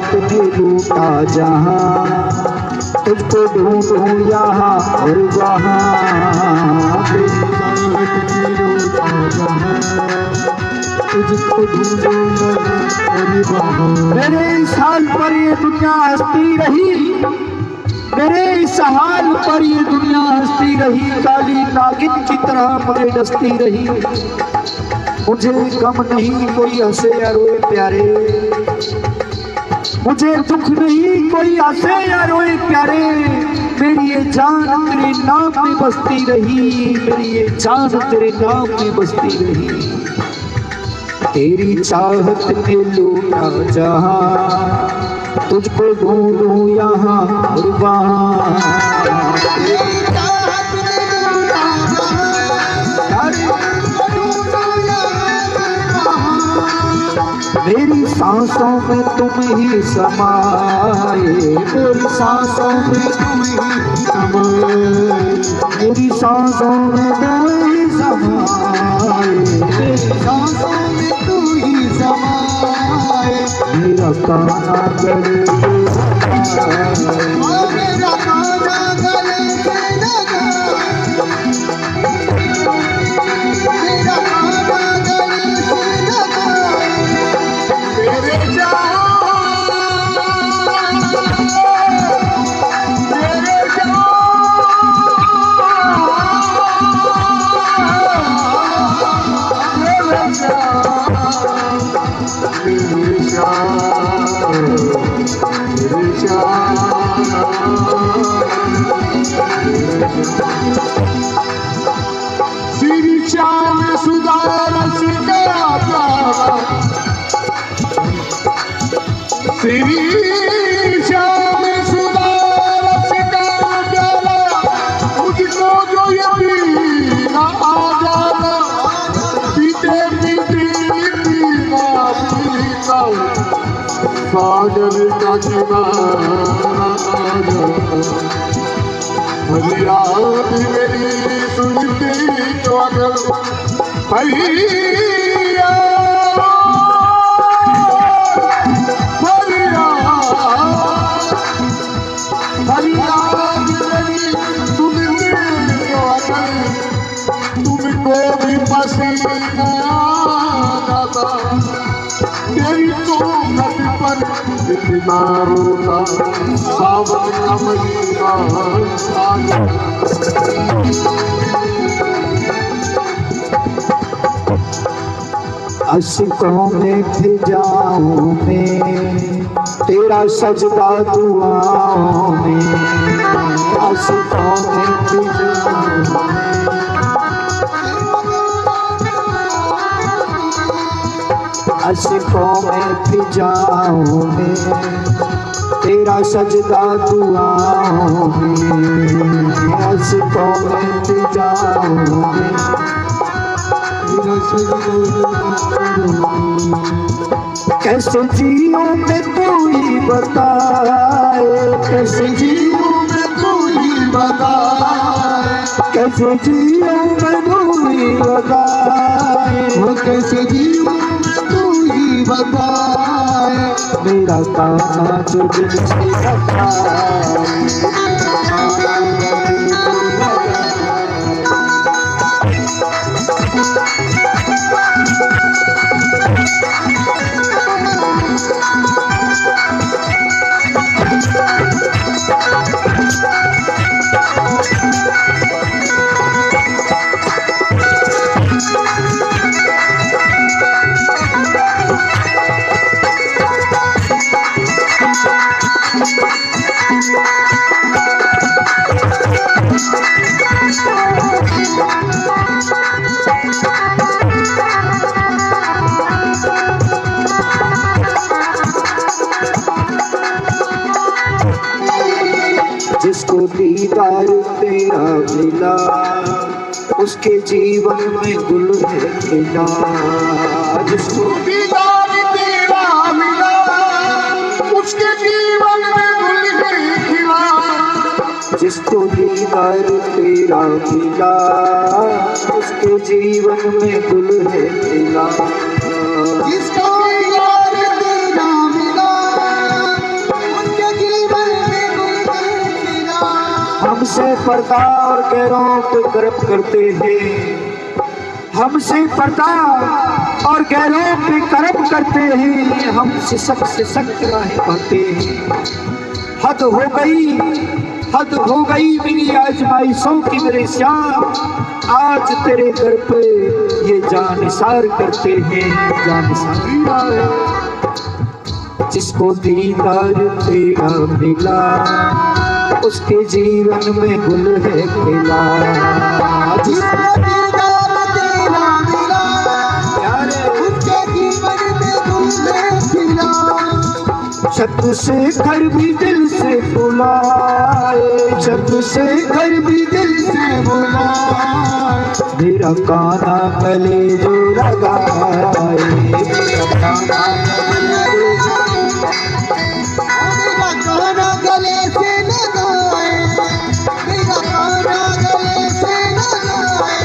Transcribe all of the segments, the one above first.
शहादत ने लूटा जहां, तुझको ढूंढूं यहाँ और वहाँ। तुझको ढूंढूं और वहाँ। मेरे इस हाल पर ये दुनिया हंसती रही, मेरे इस हाल पर ये दुनिया हंसती रही, काली नागिन की तरह मुझे डसती रही। मुझे गम नहीं कोई हंसे या रोए प्यारे, मुझे दुख नहीं कोई हंसे या रोए प्यारे। मेरी ये जान तेरे नाम में बसती रही, मेरी ये जान तेरे नाम में बसती रही। तेरी चाहत ने लूटा जहां, तुझको ढूंढूं यहाँ और वहाँ। मेरी सांसों में तुम ही समाए, मेरी सांसों में तुम ही समाए, मेरी सांसों में तुम ही समाए, मेरी सांसों में तुम ही समाए। मेरा काना गले मेरा काना गले से लगा, मेरा काना गले से लगा। मेरे जान मेरे जान मेरे श्री श्याम सुदारस गाता, श्री श्याम सुदारस गाता, मुझको जो यकीन आ जाना, पीते पीते पीना पीता सागर का किनारा आ जाना। फरियाद मेरी सुनती तो अगर फरियाद मेरी सुनती तो अगर तुमको भी पसीना आता, तेरी तो नद पर इतना रोता सावन का महीना आ गया। अश्कों में फिजाओं में तेरा सजदा दुआओं में, अश्कों में फिजाओं में अश्कों में फिजाओं में तेरा सजदा दुआओं में, अश्कों में फिजाओं में तेरा सजदा। कैसे जियो मैं तू ही बताए, कैसे जियो मैं तू ही बताए, कैसे जियो मैं तू ही बताए, कैसे जियो बताए। मेरा काना जो दिल से जिसको दीदार तेरा मिला, उसके जीवन में गुल है खिला। जिसको दीदार तेरा मिला, उसके जीवन में गुल है खिला। जिसको दीदार तेरा मिला, उसके जीवन में गुल है खिला। जिसको दीदार तेरा मिला, हमसे पर्दा और गैरों पे गर्व करते हैं, हमसे पर्दा और गैरों पे कर्म करते हैं, हमसे सबसे सख्त राहें पाते हैं। हद हो गई मेरी आजमाइशों की मेरे श्याम, आज तेरे घर पे ये जानिसार करते हैं, जानिसार। जिसको दीदार तेरा मिला उसके जीवन में गुल है खिला, जिसको दीदार तेरा मिला उसके जीवन में गुल है खिला। छत से घर भी दिल से बुलाए, छत से घर भी दिल से बुलाए, मेरा काना गले जो लगाए, मेरा काना गले से लगाए, मेरा काना गले से लगाए।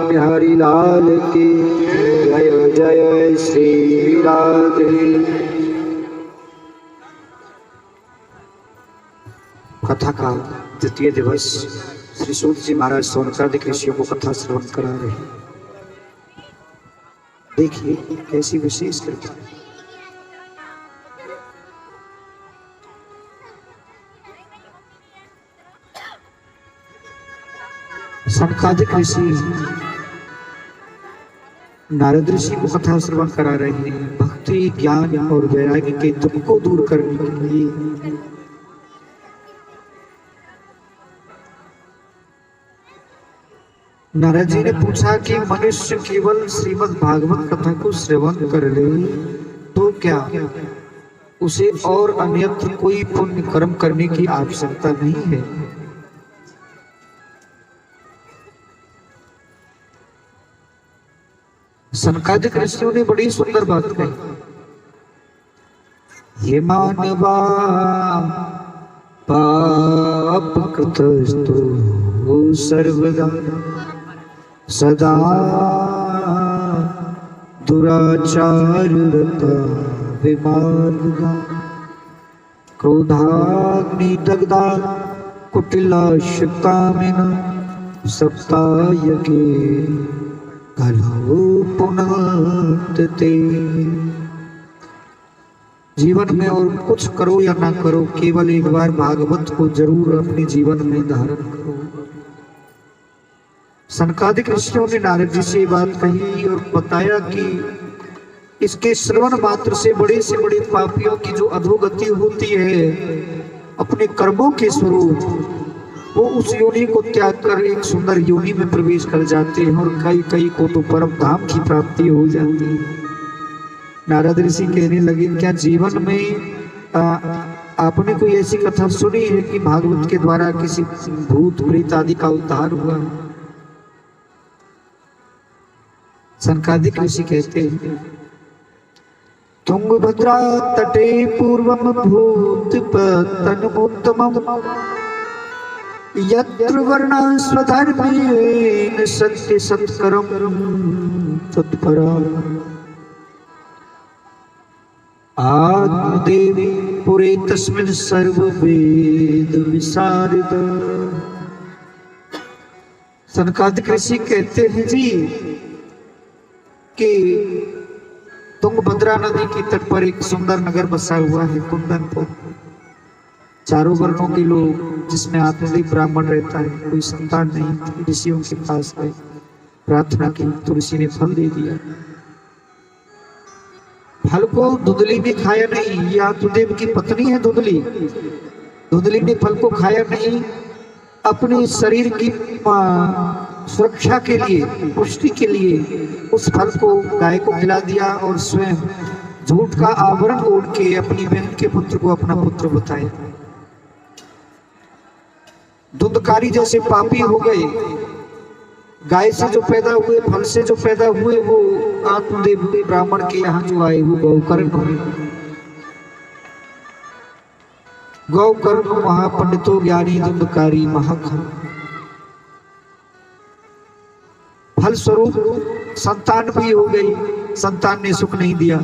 बिहारी लाल की जय जय श्री राधे। कथा का द्वितीय दिवस श्री सूत जी महाराज सोनकादिक ऋषियों को कथा श्रवण करा रहे हैं। देखिए कैसी विशेष कृपा। सनकादिक ऋषि नारद ऋषि को कथा श्रवण करा रहे हैं। भक्ति ज्ञान और वैराग्य के दुख को दूर करने के लिए नारद जी ने पूछा कि मनुष्य केवल श्रीमद् भागवत कथा को श्रवण कर ले तो क्या उसे और अन्यत्र कोई पुण्य कर्म करने की आवश्यकता नहीं है? सनकादिक ऋषियों ने बड़ी सुंदर बात कही। ये मानवा पाप कृतस्तु सर्वदा सदा दुराचाररता विमार्गा क्रोधाग्नि दग्धा कुटिलाश कामिना सप्तायके कलो पुनते। जीवन में और कुछ करो या ना करो, केवल एक बार भागवत को जरूर अपने जीवन में धारण करो। सनकादिक ऋषियों ने नारद जी से बात कही और बताया कि इसके श्रवण मात्र से बड़े पापियों की जो अधोगति होती है अपने कर्मों के स्वरूप, वो उस योनि को त्याग कर एक सुंदर योनि में प्रवेश कर जाते हैं और कई को तो परम धाम की प्राप्ति हो जाती है। नारद ऋषि कहने लगे, क्या जीवन में आपने कोई ऐसी कथा सुनी है कि भागवत के द्वारा किसी भूत प्रेत आदि का उद्धार हुआ? सनकादिक ऋषि कहते हैं, तुंगभद्रा तटे पूर्वम भूत पतनमुत्तमम् यत्र वर्णः स्वधर्मेण सत्य सत्करम् तत्परा आत्मदेवी पुरे तस्मिन् सर्ववेद विशारद। सनकादिक ऋषि कहते हैं जी कि तुंगभद्रा नदी के तट पर एक सुंदर नगर बसा हुआ है कुंदनपुर। चारों वर्णों के लोग, जिसमें आत्मदेव ब्राह्मण रहता है, कोई संतान नहीं थी, ऋषियों के पास गए, प्रार्थना की तो ऋषि ने फल दे दिया। फल को धुंधली ने खाया नहीं, ये आत्मदेव की पत्नी है धुंधली। धुंधली ने फल को खाया नहीं, अपने शरीर की सुरक्षा के लिए, पुष्टि के लिए उस फल को गाय को खिला दिया और स्वयं झूठ का आवरण ओढ़ के अपनी बहन के पुत्र को अपना पुत्र बताया। धुंधकारी जैसे पापी हो गए, गाय से जो पैदा हुए, फल से जो पैदा हुए, वो आत्मदेव ब्राह्मण के यहाँ जो आए वो गौकर्ण हुए। गौकर्ण महापंडितो ज्ञानी धुंधकारी महाखन। फल स्वरूप संतान भी हो गई, संतान ने सुख नहीं दिया,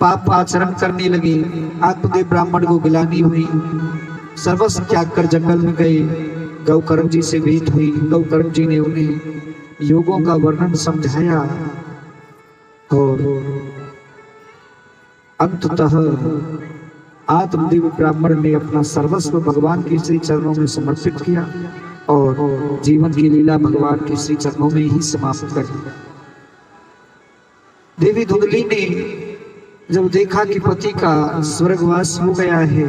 पाप आचरण करने लगे। आत्मदेव ब्राह्मण को गिलानी हुई, सर्वस्व त्याग कर जंगल में गए। गौकर्ण जी से भेंट हुई। गौकर्ण जी ने उन्हें योगों का वर्णन समझाया और अंततः आत्मदेव ब्राह्मण ने अपना सर्वस्व भगवान के श्री चरणों में समर्पित किया और जीवन की लीला भगवान के श्री चरणों में ही समाप्त कर दी। देवी धुंधली ने जब देखा कि पति का स्वर्गवास हो गया है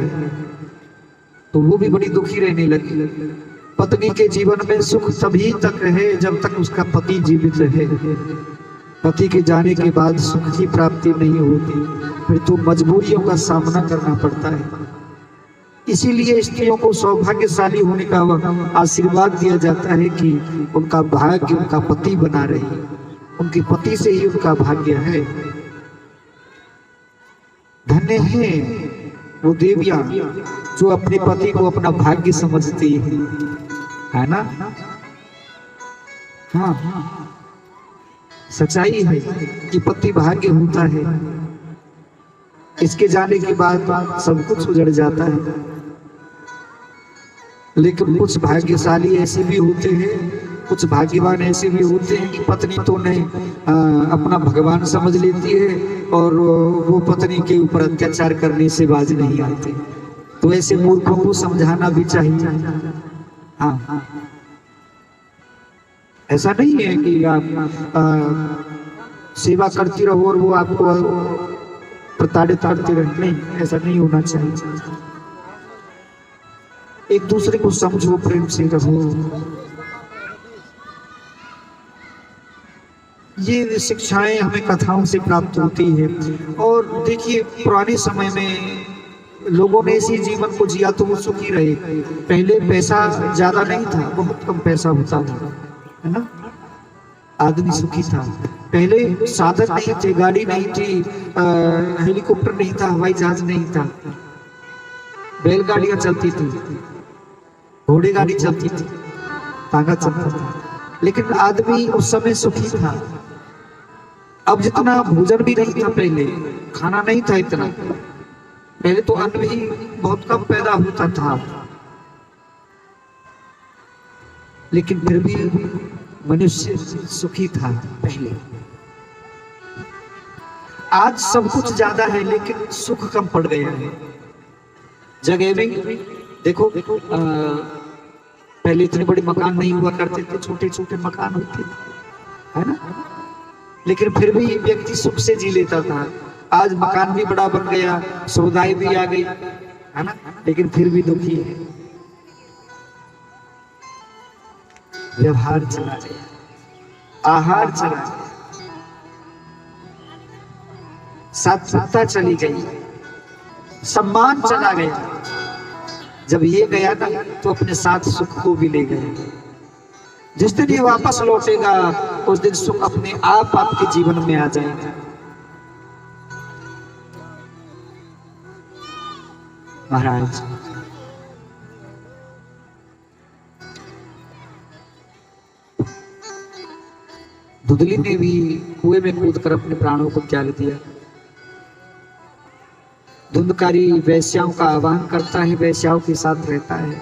तो वो भी बड़ी दुखी रहने लगी। पत्नी के जीवन में सुख तभी तक है जब तक उसका पति जीवित है। पति के जाने के बाद सुख की प्राप्ति नहीं होती, फिर तो मजबूरियों का सामना करना पड़ता है। इसीलिए स्त्रियों को सौभाग्यशाली होने का आशीर्वाद दिया जाता है कि उनका भाग्य उनका पति बना रहे, उनके पति से ही उनका भाग्य है। धन्य है वो देवियां जो अपने पति को अपना भाग्य समझती है ना। हाँ, सच्चाई है कि पति भाग्य होता है, इसके जाने के बाद सब कुछ उजड़ जाता है। लेकिन कुछ भाग्यशाली ऐसे भी होते हैं, कुछ भाग्यवान ऐसे भी होते हैं कि पत्नी तो नहीं अपना भगवान समझ लेती है और वो पत्नी के ऊपर अत्याचार करने से बाज नहीं आते। तो ऐसे मूर्खों को समझाना भी चाहिए। हाँ, ऐसा नहीं है कि आप सेवा करती रहो और वो आपको प्रताड़ित करते रहे, नहीं, ऐसा नहीं होना चाहिए। एक दूसरे को समझो, प्रेम से रहो। ये शिक्षाएं हमें कथाओं से प्राप्त होती है। और देखिए, पुराने समय में लोगों ने इसी जीवन को जिया तो वो सुखी रहे। पहले पैसा ज्यादा नहीं था, बहुत कम पैसा होता था, है ना, आदमी सुखी था। पहले साधन नहीं थे, गाड़ी नहीं थी, हेलीकॉप्टर नहीं था, हवाई जहाज नहीं था, बैलगाड़ियां चलती थी, घोड़े गाड़ी चलती थी, तांगा चलता था, लेकिन आदमी उस समय सुखी था। अब जितना भोजन भी नहीं था, पहले खाना नहीं था इतना, पहले तो अन्न भी बहुत कम पैदा होता था, लेकिन फिर भी मनुष्य सुखी था पहले। आज सब कुछ ज्यादा है लेकिन सुख कम पड़ गया है। जगह में देखो, पहले इतने बड़े मकान नहीं हुआ करते थे, छोटे छोटे मकान होते थे, है ना, लेकिन फिर भी व्यक्ति सुख से जी लेता था। आज मकान भी बड़ा बन गया, सुविधाएं भी आ गई, है ना, लेकिन फिर भी दुखी है। व्यवहार चला गया, आहार चला गया, सात्विकता चली गई, सम्मान चला गया। जब ये गया ना तो अपने साथ सुख को भी ले गए। जिस दिन ये वापस लौटेगा उस दिन सुख अपने आप आपके जीवन में आ जाएगा। महाराज, धुंधली ने भी कुएं में कूदकर अपने प्राणों को त्याग दिया। धुंधकारी वैश्याओं का आह्वान करता है, वैश्याओं के साथ रहता है,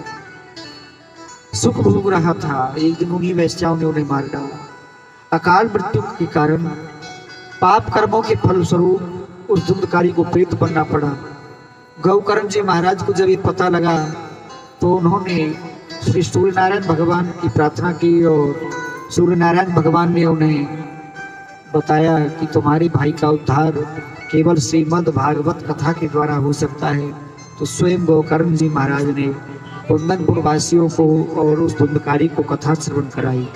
सुख भोग रहा था। एक दिन उन्हीं वैश्याओं ने उन्हें मार डाला। अकाल मृत्यु के कारण पाप कर्मों के फलस्वरूप उस धुंधकारी को प्रेत बनना पड़ा। गौकर्ण जी महाराज को जब ये पता लगा तो उन्होंने श्री सूर्यनारायण भगवान की प्रार्थना की और सूर्यनारायण भगवान ने उन्हें बताया कि तुम्हारे भाई का उद्धार केवल श्रीमद् भागवत कथा के द्वारा हो सकता है। तो स्वयं गौकर्ण जी महाराज ने कुंदनपुर वासियों को और उस धुंधकारी को कथा श्रवण कराई,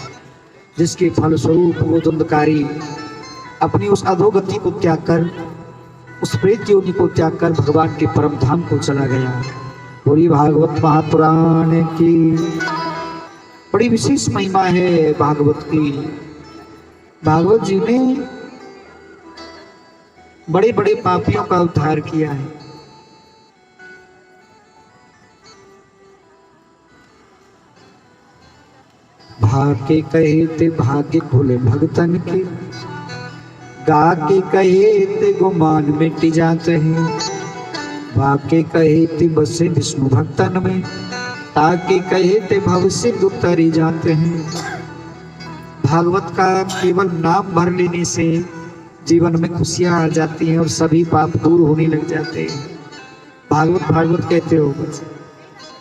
जिसके फलस्वरूप वो धुंधकारी अपनी उस अधोगति को त्याग कर, उस प्रेत योनि को त्याग कर भगवान के परम धाम को चला गया। पूरी भागवत महापुराण की बड़ी विशेष महिमा है भागवत की। भागवत जी ने बड़े बड़े पापियों का उद्धार किया है। भाग्य कहे ते भाग्य भोले भगतन के, गा के कहे ते गुमान मिट जाते हैं। भाग्य कहे ते बसे विष्णु भक्तन में, ताके कहे ते भव से उतरी जाते हैं। भागवत का केवल नाम भर लेने से जीवन में खुशियां आ जाती हैं और सभी पाप दूर होने लग जाते हैं। भागवत भागवत कहते हो,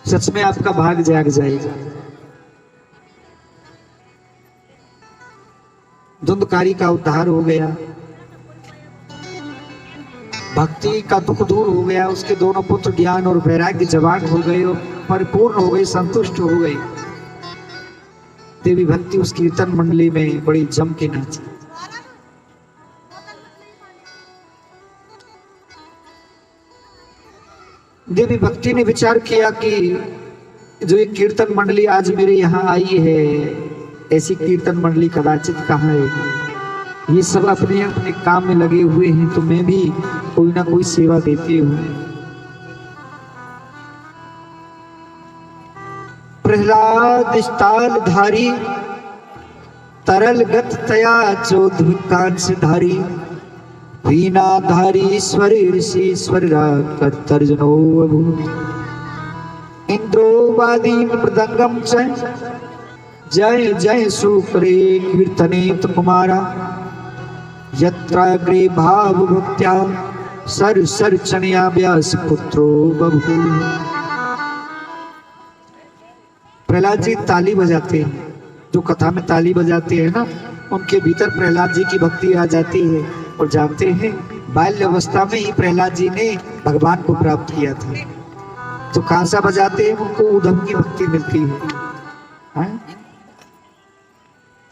सच में आपका भाग जाग जाएगा। धुंधकारी का उद्धार हो गया, भक्ति का दुख दूर हो गया, उसके दोनों पुत्र ज्ञान और वैराग्य जवान हो गए और परिपूर्ण हो गए, संतुष्ट हो गए। देवी भक्ति उस कीर्तन मंडली में बड़ी जम के नाची। देवी भक्ति ने विचार किया कि जो एक कीर्तन मंडली आज मेरे यहाँ आई है, ऐसी कीर्तन मंडली कदाचित कहाँ है। ये सब अपने अपने काम में लगे हुए हैं, तो मैं भी कोई ना कोई सेवा देती हूँ। प्रहलाद स्थाल धारी, तरल गत तया चौधरी कांस धारी, वीणा धारी ईश्वर ऋषि ईश्वर तर्जनो इंद्रो वादीन मृदंगम च जय जय सुकरे कीर्तनेत कुमारा, यत्राग्रे भाव भक्त्या सर सर चणया व्यास पुत्रो बभू। प्रहलाद जी ताली बजाते हैं, जो कथा में ताली बजाते हैं ना, उनके भीतर प्रहलाद जी की भक्ति आ जाती है। और जानते हैं बाल्य अवस्था में ही प्रहलाद जी ने भगवान को प्राप्त किया था। जो कांसा बजाते हैं उनको उधम की भक्ति मिलती है।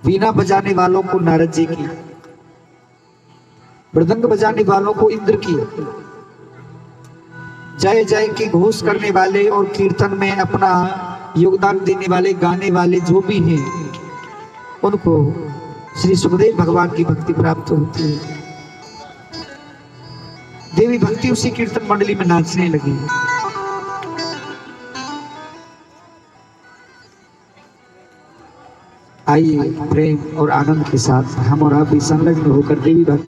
वीणा बजाने वालों को नारद जी की, मृदंग बजाने वालों को इंद्र की, जय जय की घोष करने वाले और कीर्तन में अपना योगदान देने वाले, गाने वाले जो भी हैं, उनको श्री सुखदेव भगवान की भक्ति प्राप्त होती है। देवी भक्ति उसी कीर्तन मंडली में नाचने लगी। आइए प्रेम और आनंद के साथ हम और आप भी संलग्न होकर देवी भक्ति